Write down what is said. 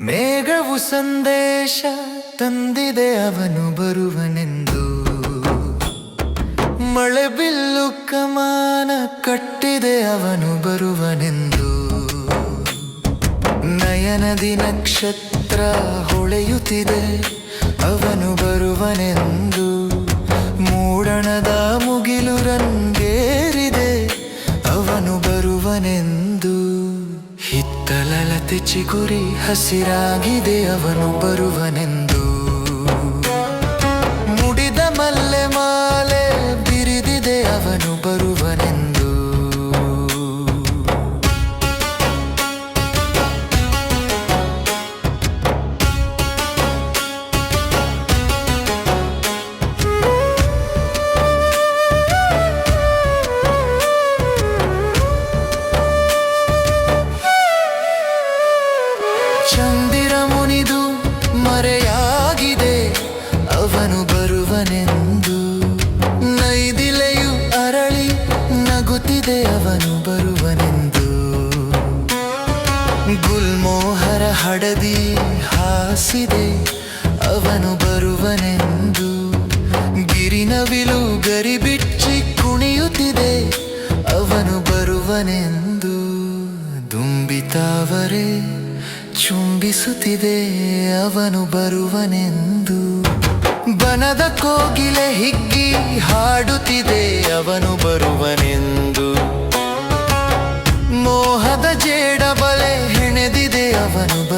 ಮೇಘವು ಸಂದೇಶ ತಂದಿದೆ ಅವನು ಬರುವನೆಂದು. ಮಳೆ ಬಿಲ್ಲು ಕಮಾನ ಕಟ್ಟಿದೆ ಅವನು ಬರುವನೆಂದು. ನಯನದಿ ನಕ್ಷತ್ರ ಹೊಳೆಯುತ್ತಿದೆ ಅವನು ಬರುವನೆಂದು. ಮೂಡಣದ ಮುಗಿಲು ರಂಗೇರಿದೆ ಅವನು ಬರುವನೆಂದು. ಹಿತ್ತಲಲತೆ ಚಿಗುರಿ ಹಸಿರಾಗಿದೆ ಅವನು ಬರುವನೆಂದು. ಮುಡಿದ ಮಲ್ಲೆ ಮಾಲೆ ಬಿರಿದಿದೆ ಅವನು ಬರುವನೆಂದು. ಚಂದಿರ ಮುನಿದು ಮರೆಯಾಗಿದೆ ಅವನು ಬರುವನೆಂದು. ನೈದಿಲೆಯು ಅರಳಿ ನಗುತ್ತಿದೆ ಅವನು ಬರುವನೆಂದು. ಗುಲ್ಮೋಹರ ಹಡದಿ ಹಾಸಿದೆ ಅವನು ಬರುವನೆಂದು. ಗಿರಿನವಿಲು ಗರಿಬಿಚ್ಚಿ ಕುಣಿಯುತ್ತಿದೆ ಅವನು ಬರುವನೆಂದು. ದುಂಬಿತಾವರೆ ಚುಂಬಿಸುತ್ತಿದೆ ಅವನು ಬರುವನೆಂದು. ಬನದ ಕೋಗಿಲೆ ಹಿಗ್ಗಿ ಹಾಡುತ್ತಿದೆ ಅವನು ಬರುವನೆಂದು. ಮೋಹದ ಜೇಡ ಬಲೆ ಹೆಣೆದಿದೆ ಅವನು